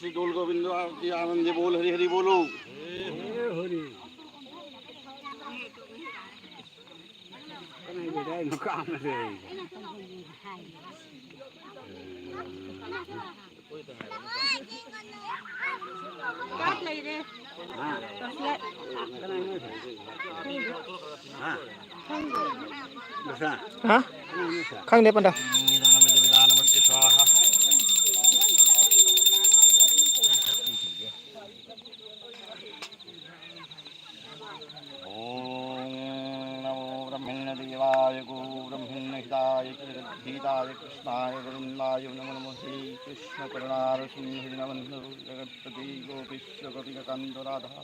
श्री डोल गोविंद आनंद बोल हरि हरि बोलो Hari cái nó cam rồi cắt lấy đi cắt lấy cái này mới phải hả khang đẹp anh đâu गीताय कृष्णाय वरुणाय नमो नमः श्री कृष्ण करुणार सिंह नमः जगत्पति गोपीश्वर गोपिकान्त राधा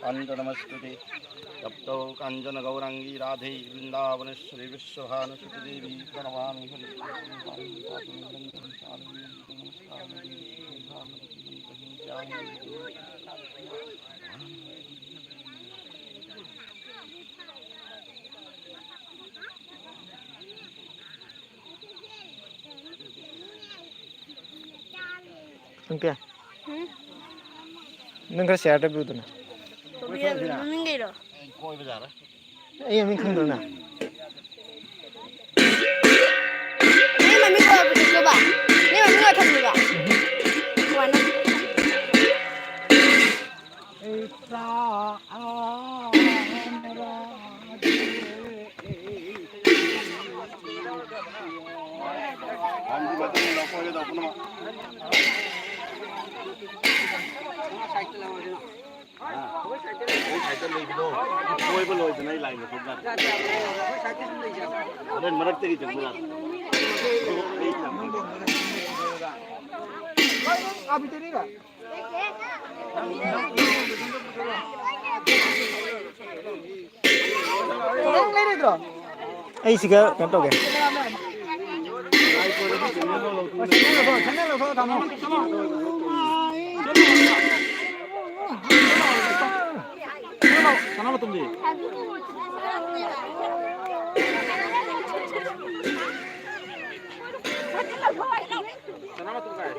कांत नमस्ते तप्तो कांचन गौरांगी राधे वृंदावनेश्वरी विश्वभानुसुत देवी प्रणमामि Hari Oke. Nengkar siapa dulu tuh na? Minggir. कोई बजा रहा Iya, min khang dulu na. Ini mami ko apa coba? Ini mami ko thang juga. Mana? Andi batang lo koy da apna cycle ले दो कोई भी लोग नहीं लाएंगे खुद ना अरे मरक तेरी जंगल Abi tadi nggak? Yang lain itu? Sih kan ya? sana mı tumdi sana mı tum gaya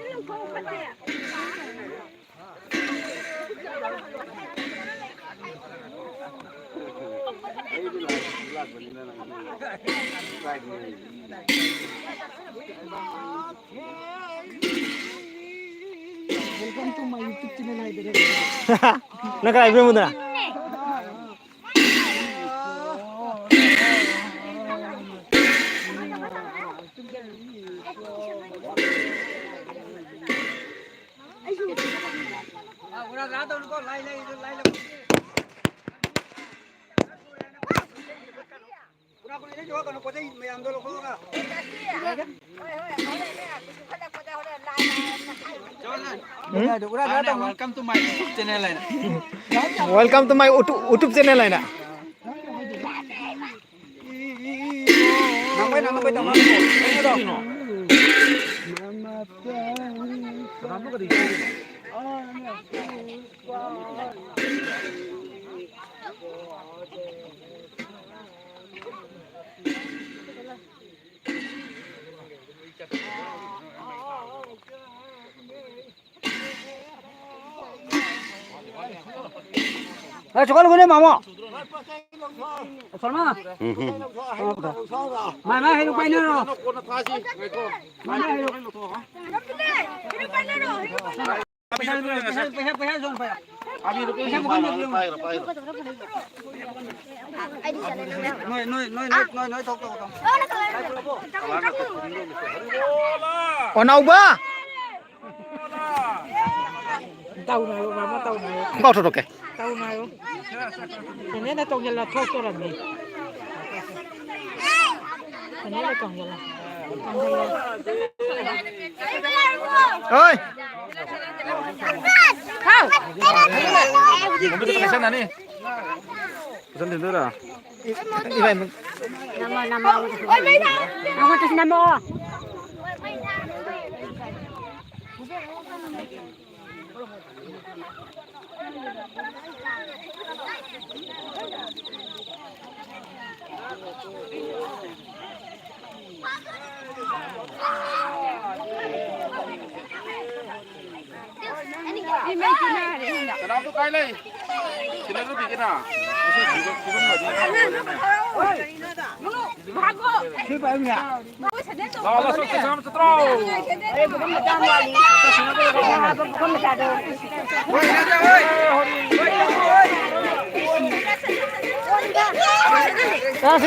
welcome to my YouTube channel Hyder Nak live mo na? welcome to my YouTube channel Welcome to my YouTube channel na. nang bay tama Chukal gune mama. Salma. Mana hiru paine ro. Mana hiru. Pehel zon paya. Abi rupiah bukan belum. Noi tok. Onau ba? Tahu na mama tahu na. Kau tuh oke. Tahu na yo. Ini na tong jala thok to ran ni. Ini na tong jala. Oi. Kau. Kamu tuh pesan nih pesan dulu dah Nama. Oi, mana? Nama tu nama. Kenapa tuh kali? Sila lu bikin ah. Kita nggak di. Siapa yang ya? Lalu sama setro.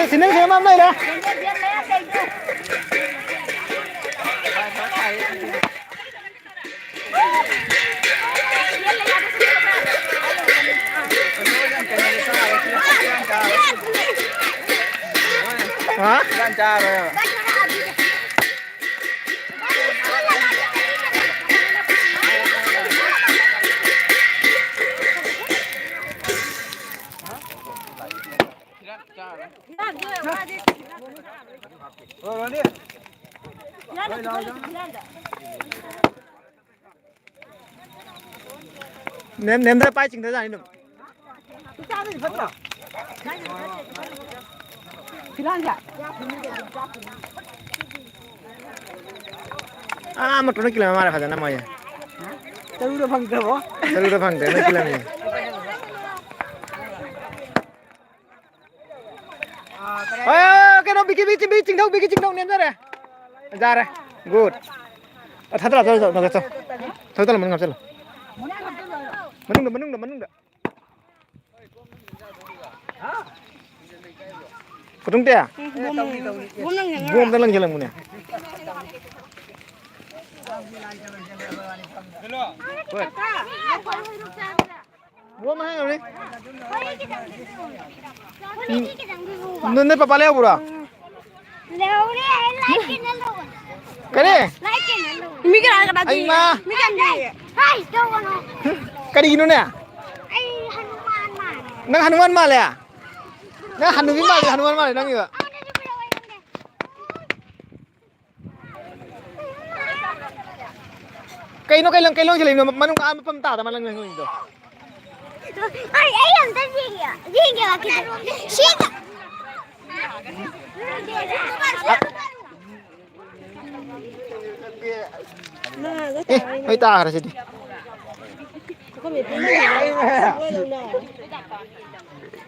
Sini saya mam này nè. Hả? Lancar ya. Ném ra bay chừng thế này được. Một cái kilo mà phải năm mươi. Tahu dah panggil apa? Terus udah phang deh, nó kilo này. Cái nó bị chừng đâu ném ra đây, good. Thật là thôi, mình ngập rồi. Mình được. Có đúng chưa? Buông tới lưng cho lần này. Buông mà hay rồi đi. Nên papa leo bura. Leo đi, like cái nó luôn. Cái đi. Like cái nó luôn. Mi cái nào Anh mà. Mi cái gì? Hai, đâu có nó. Cái đi nó nè. Ai Hanuman mà. Nang Hanuman mà lẹ. Nang Hanuman mà đang như vậy. Cây nó cho lên mà nó ăn phân tả mà lần này rồi. Ai làm cái gì vậy? Gì kìa kìa. Shit. Hơi tả ra đi.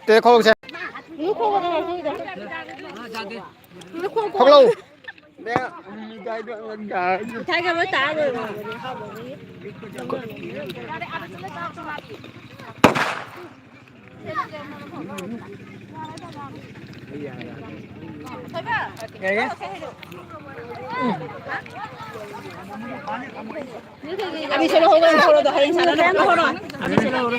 Thế không xem. Không lâu. Thấy cái mới tả rồi. Nghe Abi solo holo dah hayang sana dah holo. Abi solo holo.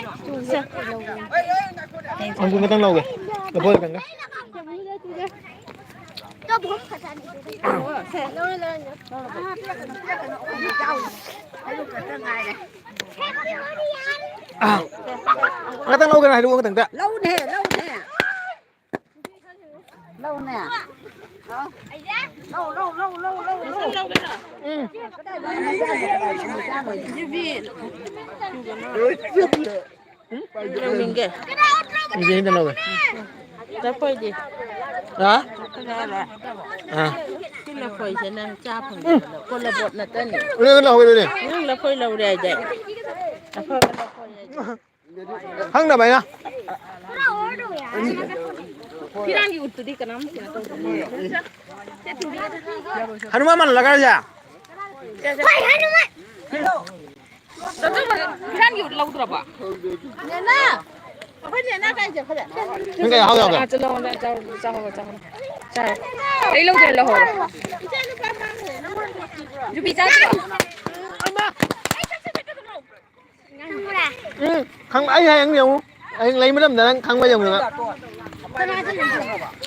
Ông cũng tăng lâu kìa. Được thôi cần đó. Cho bố khả sản. Nó tăng lâu cái này đúng không? Cái Lâu nè. Lâu nè. Lâu mình kìa. gì tăng lâu rồi. Đã phơi gì? Đó. À. Cái là phơi sẽ năng cha phần con là bột là tên. Lên lâu rồi đi. Nhưng là phơi lâu rồi vậy. Là phơi Hăng đã mày nè. Pirang gitu di kenam. Hanuman mana lagi aja? Hai Hanuman. Pirang gitu lâu rồi bà. Nena. Apa nena cái gì vậy? Cái này không được. À, cho. Chai. Ấy lâu rồi là hồ. Chú bị sao chưa? Khăn ấy hay ăn nhiều. Anh lấy mấy đâm để khăn bao giờ được ạ?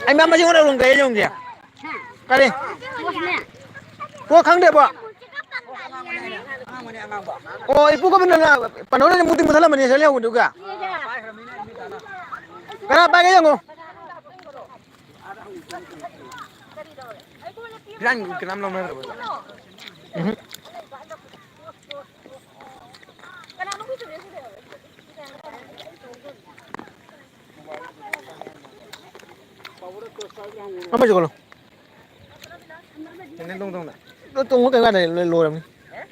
Anh bám bao nhiêu đâu luôn cái gì à? Cái đi. Cô khăn đẹp ạ. Oh, ibu kau benar lah. Panola yang putih masalah mana saya lihat juga. Kenapa kaya ngo? Jangan kenam lama berapa? Apa juga lo? Ini tunggu tunggu. Lo tunggu kayak ada lo ram.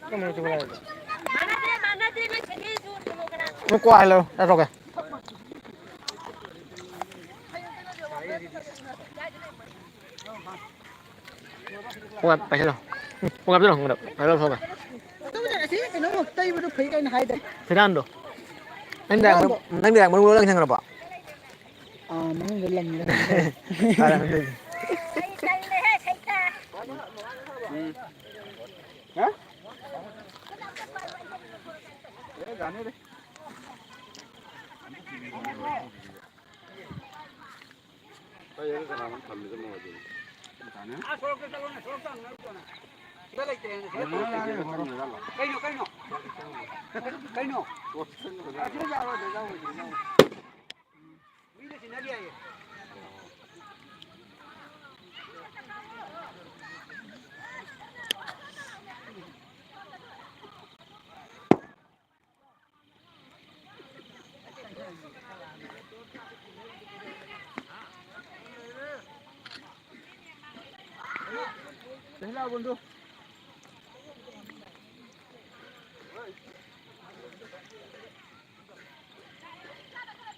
Kamu coba. ไม่กวาดเลยได้รอกไงพวกไปใช่หรอพวกไปใช่หรอไปเริ่มเข้าไป Tôi nói sih, cái nó một tay mà nó phải cái này đấy. thế nào rồi anh đang muốn mua lăng thằng nào bỏ À, nó người lần nữa. hả để gắn đi bây giờ cái nào mình cầm cái nào rồi thế nào bunda